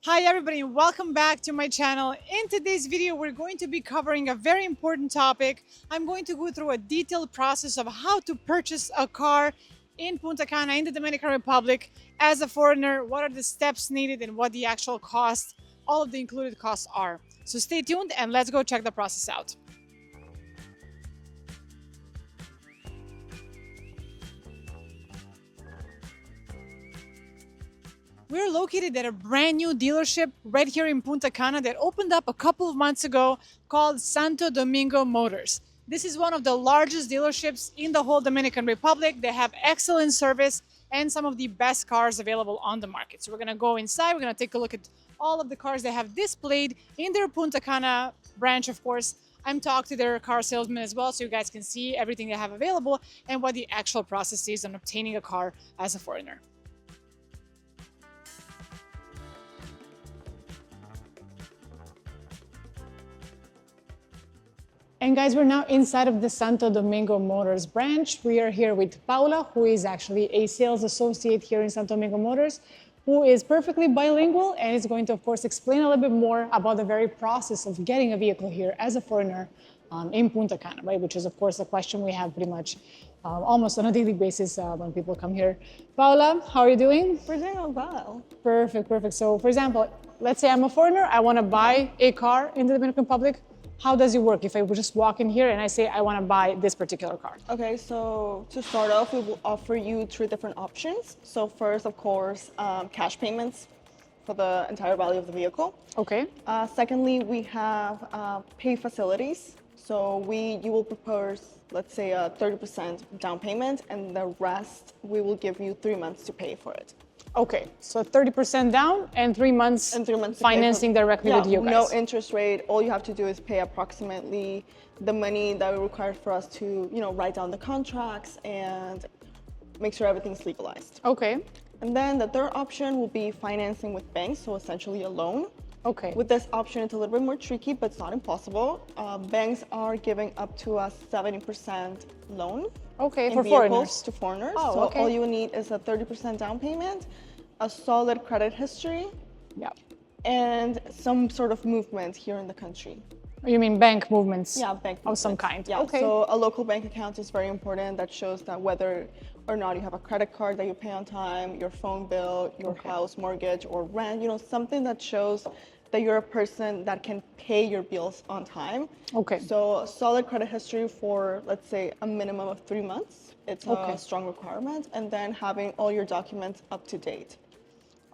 Hi everybody, and welcome back to my channel. In today's video, we're going to be covering a very important topic. I'm going to go through a detailed process of how to purchase a car in Punta Cana, in the Dominican Republic, as a foreigner, what are the steps needed and what the actual cost, all of the included costs are. So stay tuned and let's go check the process out. We're located at a brand new dealership right here in Punta Cana that opened up a couple of months ago called Santo Domingo Motors. This is one of the largest dealerships in the whole Dominican Republic. They have excellent service and some of the best cars available on the market. So we're gonna go inside, we're gonna take a look at all of the cars they have displayed in their Punta Cana branch, of course. I'm talking to their car salesman as well, so you guys can see everything they have available and what the actual process is on obtaining a car as a foreigner. And guys, we're now inside of the Santo Domingo Motors branch. We are here with Paula, who is actually a sales associate here in Santo Domingo Motors, who is perfectly bilingual and is going to, of course, explain a little bit more about the very process of getting a vehicle here as a foreigner in Punta Cana, right? Which is, of course, a question we have pretty much almost on a daily basis when people come here. Paula, how are you doing? We're doing well. Perfect, perfect. So, for example, let's say I'm a foreigner, I want to buy a car in the Dominican Republic. How does it work if I would just walk in here and I say I want to buy this particular car? Okay, so to start off, we will offer you three different options. So first, of course, cash payments for the entire value of the vehicle. Okay. Secondly, we have pay facilities. So you will propose, let's say, a 30% down payment, and the rest we will give you 3 months to pay for it. Okay, so 30% down and 3 months, And 3 months to financing directly with you guys. No interest rate. All you have to do is pay approximately the money that we require for us to, write down the contracts and make sure everything's legalized. Okay. And then the third option will be financing with banks, so essentially a loan. Okay. With this option, it's a little bit more tricky, but it's not impossible. Banks are giving up to a 70% loan. Okay, in for vehicles foreigners. to foreigners. Oh, so okay. all you need is a 30% down payment, a solid credit history, Yeah. and some sort of movement here in the country. You mean bank movements? Yeah, bank of some movements. kind. Yeah, Okay. so a local bank account is very important. That shows that whether or not you have a credit card that you pay on time, your phone bill, your house mortgage or rent, something that shows that you're a person that can pay your bills on time. Okay. So a solid credit history for, let's say, a minimum of 3 months. It's a strong requirement. And then having all your documents up to date.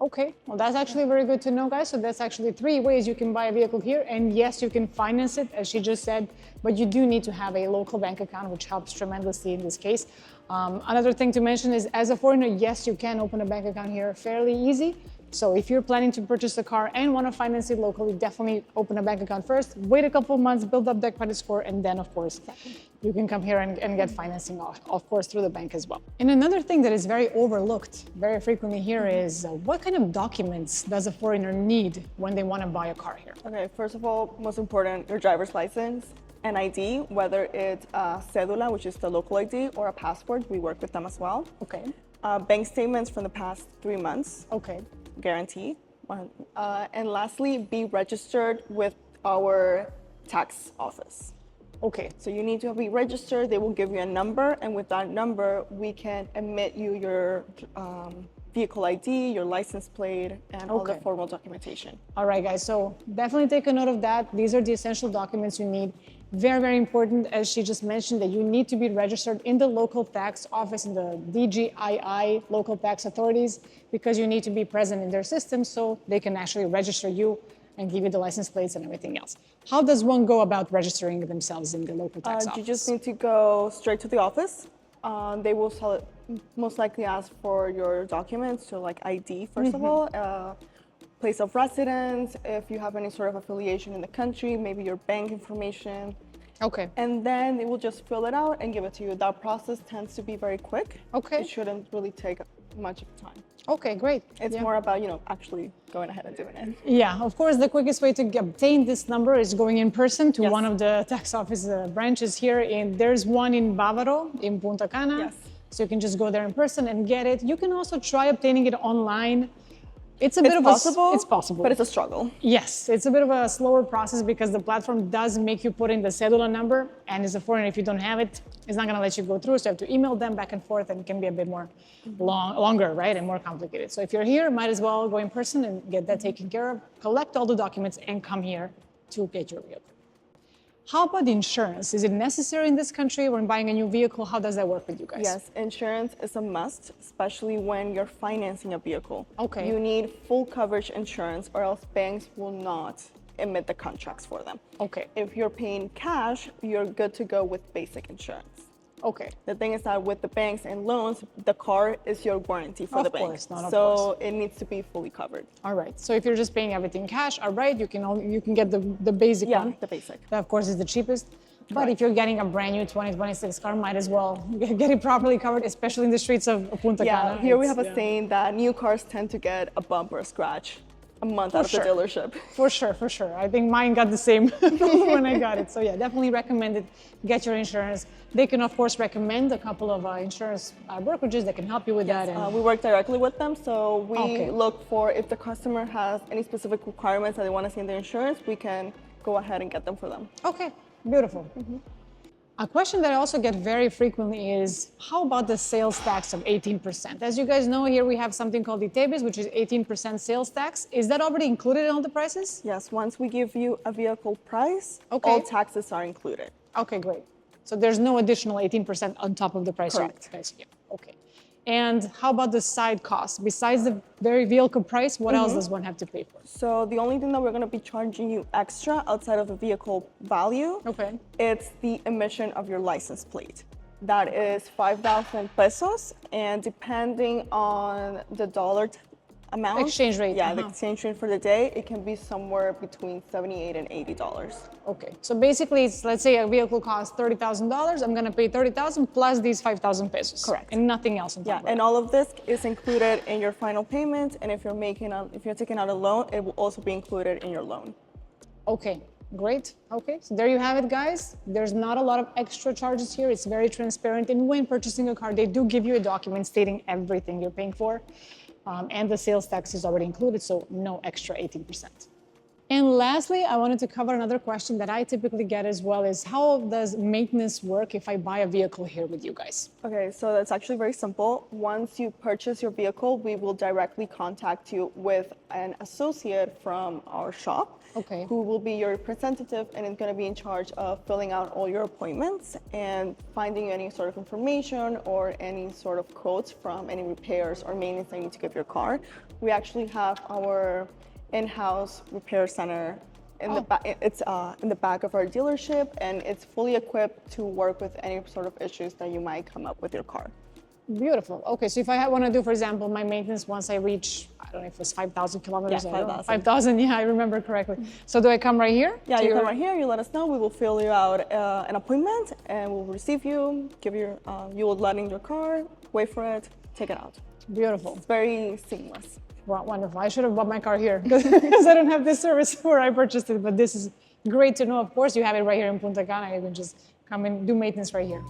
Okay, well, that's actually very good to know, guys. So that's actually 3 ways you can buy a vehicle here. And yes, you can finance it, as she just said, but you do need to have a local bank account, which helps tremendously in this case. Another thing to mention is, as a foreigner, yes, you can open a bank account here fairly easy. So if you're planning to purchase a car and want to finance it locally, definitely open a bank account first, wait a couple of months, build up that credit score, and then, of course, you can come here and get financing, of course, through the bank as well. And another thing that is very overlooked very frequently here is what kind of documents does a foreigner need when they want to buy a car here? Okay, first of all, most important, your driver's license and ID, whether it's a cédula, which is the local ID, or a passport. We work with them as well. Okay. Bank statements from the past 3 months. Okay. Guarantee. And lastly, be registered with our tax office. Okay. So you need to be registered. They will give you a number, and with that number, we can emit you your vehicle ID, your license plate, and all the formal documentation. All right, guys. So definitely take a note of that. These are the essential documents you need. Very, very important, as she just mentioned, that you need to be registered in the local tax office, in the DGII, local tax authorities, because you need to be present in their system so they can actually register you and give you the license plates and everything else. How does one go about registering themselves in the local tax office? You just need to go straight to the office. They will most likely ask for your documents, so like ID, first of all, place of residence, if you have any sort of affiliation in the country, maybe your bank information. Okay. And then they will just fill it out and give it to you. That process tends to be very quick. Okay. It shouldn't really take much of time. Okay, great. It's more about, actually going ahead and doing it. Yeah, of course, the quickest way to obtain this number is going in person to Yes. one of the tax office branches here. There's one in Bávaro, in Punta Cana. Yes. So you can just go there in person and get it. You can also try obtaining it online. It's a bit of possible. It's possible, but it's a struggle. Yes, it's a bit of a slower process because the platform does make you put in the cedula number, and as a foreigner, if you don't have it, it's not going to let you go through. So you have to email them back and forth, and it can be a bit more longer, right, and more complicated. So if you're here, might as well go in person and get that taken care of, collect all the documents, and come here to get your vehicle. How about the insurance? Is it necessary in this country when buying a new vehicle? How does that work with you guys? Yes, insurance is a must, especially when you're financing a vehicle. Okay. You need full coverage insurance or else banks will not emit the contracts for them. Okay. If you're paying cash, you're good to go with basic insurance. Okay. The thing is that with the banks and loans, the car is your warranty for the bank. So it needs to be fully covered. All right. So if you're just paying everything cash, all right, you can get the basic one. Yeah, the basic. That of course is the cheapest. But Correct. if you're getting a brand new 2026 car, might as well get it properly covered, especially in the streets of Punta Cana. Yeah, here we have a saying that new cars tend to get a bumper scratch a month out of the dealership. For sure, for sure. I think mine got the same when I got it. So yeah, definitely recommend it. Get your insurance. They can of course recommend a couple of insurance brokerages that can help you with that. And We work directly with them, so we Okay. look for if the customer has any specific requirements that they want to see in the insurance, we can go ahead and get them for them. Okay, beautiful. A question that I also get very frequently is, how about the sales tax of 18%? As you guys know, here we have something called ITEBIS, which is 18% sales tax. Is that already included in all the prices? Yes, once we give you a vehicle price, Okay. all taxes are included. Okay, great. So there's no additional 18% on top of the price. Correct. You guys, yeah. Okay. And how about the side costs? Besides the very vehicle price, what else does one have to pay for? So the only thing that we're going to be charging you extra outside of the vehicle value, Okay. it's the emission of your license plate. That is 5,000 pesos, and depending on the dollar amount, Exchange rate, yeah, the exchange rate for the day, it can be somewhere between $78 and $80. Okay. So basically, it's, let's say a vehicle costs $30,000. I'm going to pay 30,000 plus these 5,000 pesos. Correct. And nothing else on top Yeah, of it. and all of this is included in your final payment, and if you're taking out a loan, it will also be included in your loan. Okay, great. Okay, so there you have it, guys. There's not a lot of extra charges here. It's very transparent. And when purchasing a car, they do give you a document stating everything you're paying for. And the sales tax is already included, so no extra 18%. And lastly, I wanted to cover another question that I typically get as well is, how does maintenance work if I buy a vehicle here with you guys? Okay, so that's actually very simple. Once you purchase your vehicle, we will directly contact you with an associate from our shop, Okay. who will be your representative and is going to be in charge of filling out all your appointments and finding any sort of information or any sort of quotes from any repairs or maintenance that you need to give your car. We actually have our in-house repair center in the back. It's in the back of our dealership, and it's fully equipped to work with any sort of issues that you might come up with your car. Beautiful. Okay, so if I want to do, for example, my maintenance once I reach, I don't know if it was 5,000 kilometers. Yeah, I don't know, 5,000. 5,000, yeah, I remember correctly. So do I come right here? Yeah, to you your- come right here, you let us know, we will fill you out an appointment, and we'll receive you, give you, you will let in your car, wait for it, take it out. Beautiful. It's very seamless. Wow, wonderful. I should have bought my car here because I don't have this service where I purchased it, but this is great to know. Of course, you have it right here in Punta Cana. You can just come and do maintenance right here.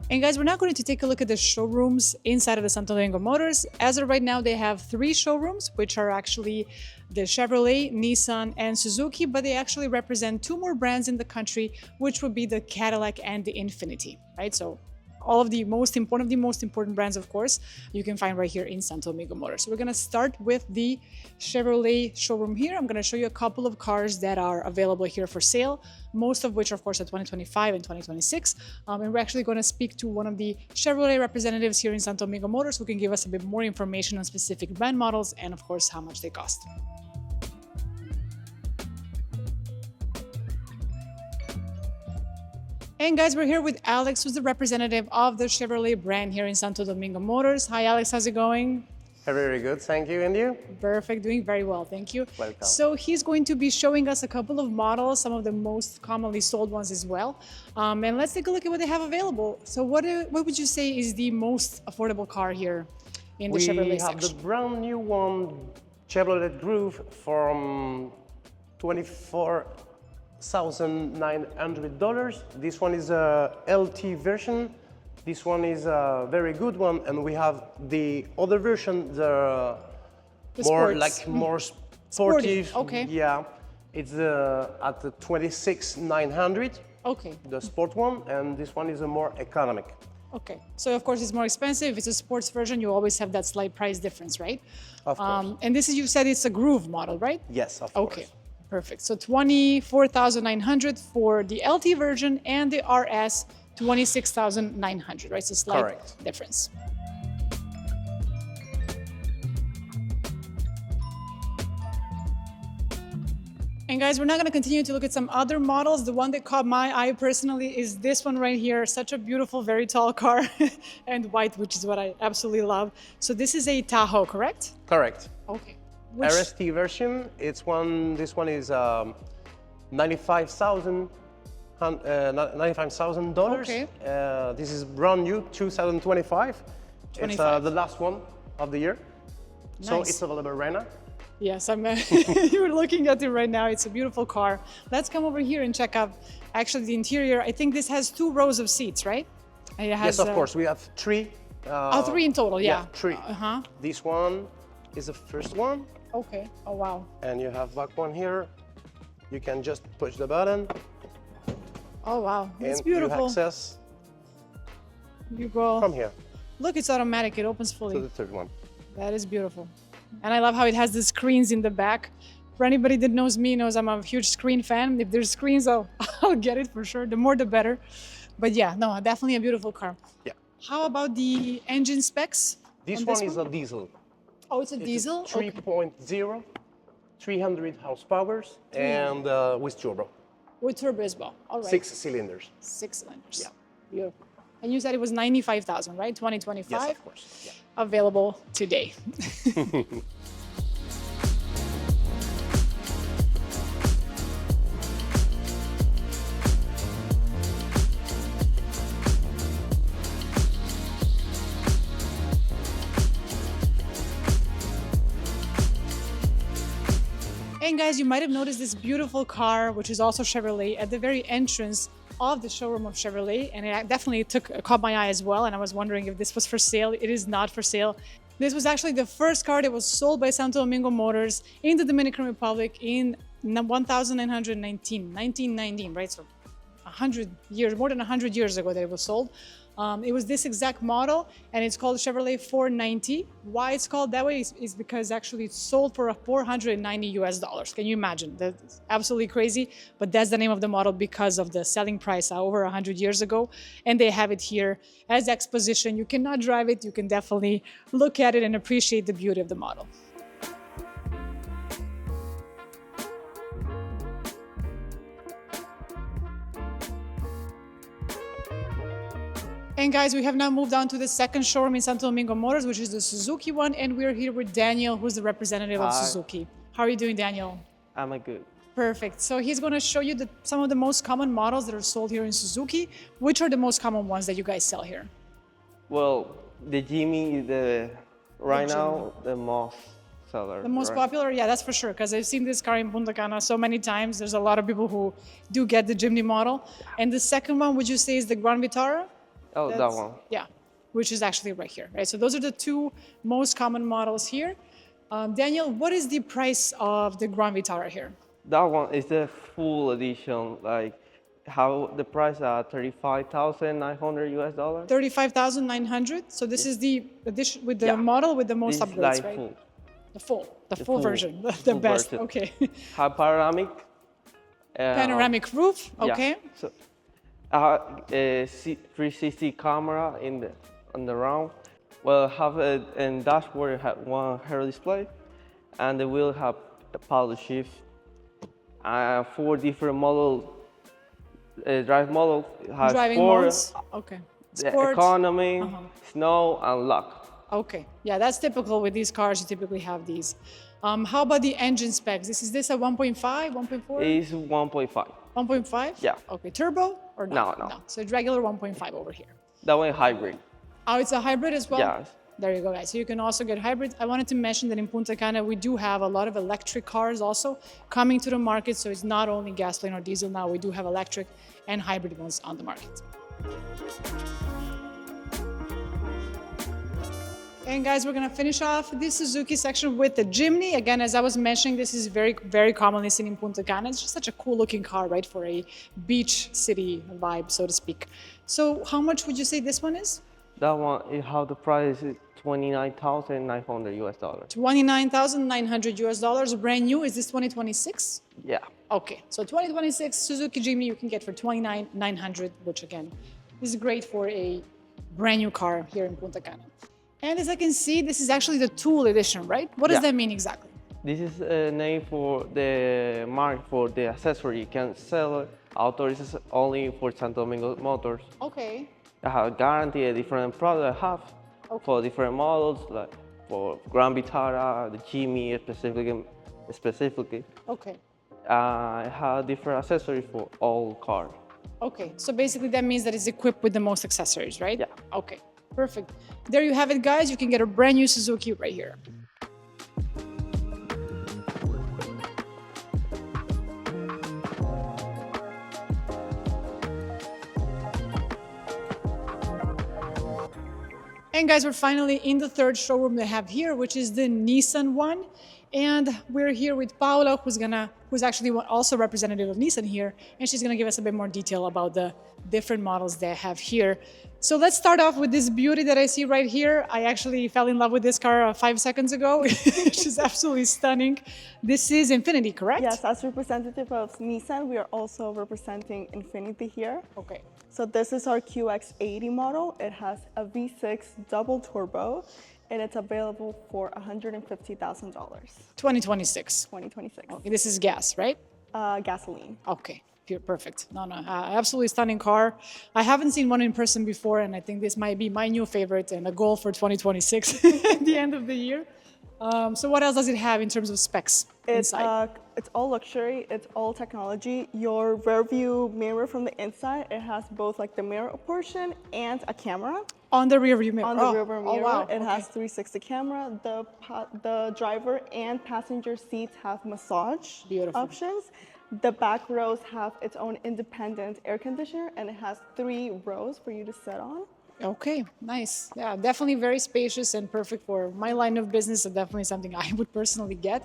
And guys, we're now going to take a look at the showrooms inside of the Santo Domingo Motors. As of right now, they have 3 showrooms, which are actually the Chevrolet, Nissan, and Suzuki, but they actually represent 2 more brands in the country, which would be the Cadillac and the Infiniti, right? So all of the most important brands, of course, you can find right here in Santo Domingo Motors. So we're going to start with the Chevrolet showroom here. I'm going to show you a couple of cars that are available here for sale, most of which, of course, are 2025 and 2026. And we're actually going to speak to one of the Chevrolet representatives here in Santo Domingo Motors who can give us a bit more information on specific brand models and, of course, how much they cost. And guys, we're here with Alex, who's the representative of the Chevrolet brand here in Santo Domingo Motors. Hi, Alex, how's it going? Very good, thank you. And you? Perfect, doing very well, thank you. Welcome. So he's going to be showing us a couple of models, some of the most commonly sold ones as well. And let's take a look at what they have available. So what would you say is the most affordable car here in the Chevrolet We have section? the brand new one, Chevrolet Groove from $24,900. This one is a LT version. This one is a very good one, and we have the other version, the more sports. more Sporty, sportive. okay. Yeah, it's at the 26,900. Okay. The sport one, and this one is a more economic. Okay. So of course it's more expensive. If it's a sports version, you always have that slight price difference, right? Of course. And this is, you said it's a Groove model, right? Yes, of Okay. course. Perfect. So 24,900 for the LT version, and the RS 26,900, right? So slight Correct. difference. And guys, we're not going to continue to look at some other models. The one that caught my eye personally is this one right here. Such a beautiful, very tall car and white, which is what I absolutely love. So this is a Tahoe, correct? Correct. Okay. RST version. This one is $95,000. Okay. This is brand new, 2025. It's 25. the last one of the year. So Nice. it's available right now. Yes, I'm. You're looking at it right now. It's a beautiful car. Let's come over here and check out actually the interior. I think this has 2 rows of seats, right? It has, Yes, of course. We have 3. 3 in total, yeah. 3. Uh-huh. This one is the first one, Okay. Oh, wow. and you have back one here. You can just push the button, Oh, wow. It's and beautiful. you access You go. from here Look, it's automatic. It opens to fully. the third one. That is beautiful. And I love how it has the screens in the back. For anybody that knows me knows I'm a huge screen fan. If there's screens, I'll get it for sure. The more, the better. But yeah, no, definitely a beautiful car. Yeah. How about the engine specs? This on one is a diesel. Oh, it's a It's diesel? a 3.0, 300 horsepower, and with turbo. With turbo as well. All right. 6 cylinders. 6 cylinders. Yeah. Beautiful. And you said it was 95,000, right? 2025? Yes, of course. Yeah. Available today. And guys, you might have noticed this beautiful car, which is also Chevrolet, at the very entrance of the showroom of Chevrolet, and it definitely caught my eye as well, and I was wondering if this was for sale. It is not for sale. This was actually the first car that was sold by Santo Domingo Motors in the Dominican Republic in 1919, right? So 100 years, more than 100 years ago that it was sold. It was this exact model, and it's called Chevrolet 490. Why it's called that way is because actually it's sold for $490. Can you imagine? That's absolutely crazy, but that's the name of the model because of the selling price over 100 years ago. And they have it here as exposition. You cannot drive it. You can definitely look at it and appreciate the beauty of the model. And guys, we have now moved on to the second showroom in Santo Domingo Motors, which is the Suzuki one. And we're here with Daniel, who's the representative of Suzuki. How are you doing, Daniel? I'm a good. Perfect. So he's going to show you some of the most common models that are sold here in Suzuki. Which are the most common ones that you guys sell here? Well, the Jimmy is right now the most seller. The most right? popular? Yeah, that's for sure. Because I've seen this car in Punta Cana so many times. There's a lot of people who do get the Jimny model. And the second one, would you say, is the Gran Vitara? Oh, that one. Yeah, which is actually right here, right? So those are the 2 most common models here. Daniel, what is the price of the Gran Vitara here? That one is the full edition. Like, how the price at $35,900 US. 35,900. So this is the edition with the Yeah. model with the most This is upgrades, like right? full. The full full- version, the full best. version. Okay. Have panoramic. Panoramic roof. Okay. Yeah. So, a 360 camera on the round. Well, have a dashboard have one header display, and the wheel have a paddle shift. 4 different drive models. Has Driving 4, modes. Okay. the Sport. economy, snow, and luck. Okay. Yeah, that's typical with these cars. You typically have these. How about the engine specs? Is this a 1.5, 1.4? Is 1.5. 1.5? Yeah. Okay. Turbo or not? No. So regular 1.5 over here. That one hybrid. Oh, it's a hybrid as well? Yeah. There you go, guys. So you can also get hybrid. I wanted to mention that in Punta Cana, we do have a lot of electric cars also coming to the market. So it's not only gasoline or diesel now, we do have electric and hybrid ones on the market. And guys, we're gonna finish off this Suzuki section with the Jimny. Again, as I was mentioning, this is very, very commonly seen in Punta Cana. It's just such a cool looking car, right? For a beach city vibe, so to speak. So how much would you say this one is? That one, it have the price is $29,900 US. $29,900 brand new. Is this 2026? Yeah. Okay, so 2026 Suzuki Jimny you can get for $29,900, which again is great for a brand new car here in Punta Cana. And as I can see, this is actually the Tool edition, right? What does that mean exactly? This is a name for the mark for the accessory. You can sell it. Authorized only for Santo Domingo Motors. Okay. I have guarantee a different product I have for different models, like for Grand Vitara, the Jimmy specifically. Okay. I have different accessories for all cars. Okay, so basically that means that it's equipped with the most accessories, right? Yeah. Okay, perfect. There you have it, guys. You can get a brand new Suzuki right here. And guys, we're finally in the third showroom they have here, which is the Nissan one. And we're here with Paula, who's actually also representative of Nissan here, and she's gonna give us a bit more detail about the different models they have here. So let's start off with this beauty that I see right here. I actually fell in love with this car 5 seconds ago. She's absolutely stunning. This is Infiniti, correct? Yes, as representative of Nissan, we are also representing Infiniti here. Okay. So this is our QX80 model. It has a V6 double turbo, and it's available for $150,000. 2026. 2026. Okay, this is gas, right? Gasoline. Okay, perfect. No, absolutely stunning car. I haven't seen one in person before, and I think this might be my new favorite and a goal for 2026 at the end of the year. So what else does it have in terms of specs inside? It's all luxury, it's all technology. Your rear view mirror from the inside, it has both like the mirror portion and a camera. On the rear view mirror? On the rear view mirror, wow. it has 360 camera. The driver and passenger seats have massage options. The back rows have its own independent air conditioner, and it has 3 rows for you to sit on. Okay, nice. Yeah, definitely very spacious and perfect for my line of business. So definitely something I would personally get.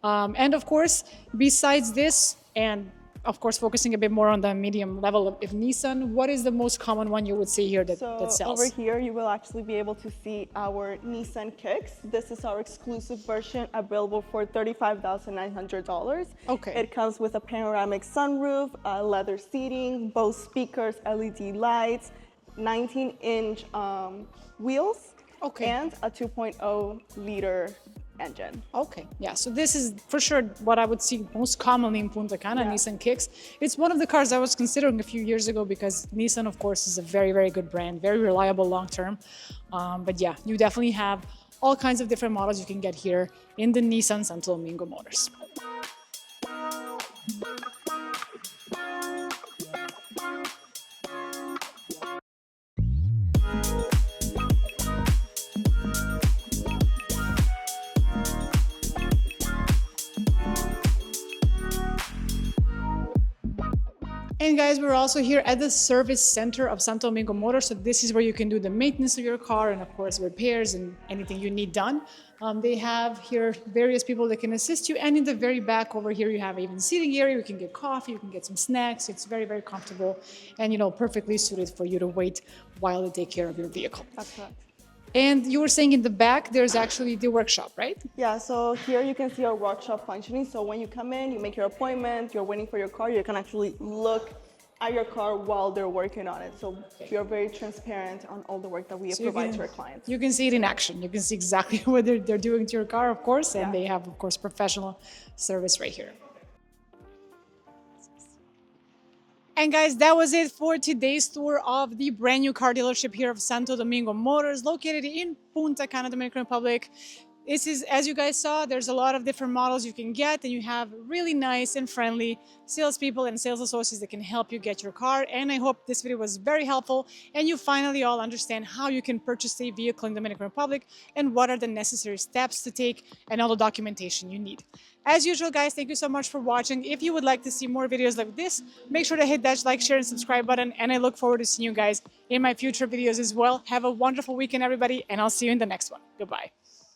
And of course, besides this, and of course, focusing a bit more on the medium level of Nissan, what is the most common one you would see here that sells? Over here, you will actually be able to see our Nissan Kicks. This is our exclusive version, available for $35,900. Okay. It comes with a panoramic sunroof, leather seating, Bose speakers, LED lights, 19-inch wheels, and a 2.0-liter engine. Okay, yeah, so this is for sure what I would see most commonly in Punta Cana, Nissan Kicks. It's one of the cars I was considering a few years ago because Nissan, of course, is a very, very good brand, very reliable long-term. But yeah, you definitely have all kinds of different models you can get here in the Nissan Santo Domingo Motors. And guys, we're also here at the service center of Santo Domingo Motors. So this is where you can do the maintenance of your car and of course repairs and anything you need done. They have here various people that can assist you. And in the very back over here, you have even seating area. You can get coffee, you can get some snacks. It's very, very comfortable and, perfectly suited for you to wait while they take care of your vehicle. That's correct. And you were saying in the back, there's actually the workshop, right? Yeah, so here you can see our workshop functioning. So when you come in, you make your appointment, you're waiting for your car, you can actually look at your car while they're working on it. So you're very transparent on all the work that we provide to our clients. You can see it in action. You can see exactly what they're doing to your car, of course, and they have, of course, professional service right here. And guys, that was it for today's tour of the brand new car dealership here of Santo Domingo Motors, located in Punta Cana, Dominican Republic. This is, as you guys saw, there's a lot of different models you can get, and you have really nice and friendly salespeople and sales associates that can help you get your car. And I hope this video was very helpful and you finally all understand how you can purchase a vehicle in Dominican Republic and what are the necessary steps to take and all the documentation you need. As usual, guys, thank you so much for watching. If you would like to see more videos like this, make sure to hit that like, share, and subscribe button. And I look forward to seeing you guys in my future videos as well. Have a wonderful weekend, everybody, and I'll see you in the next one. Goodbye.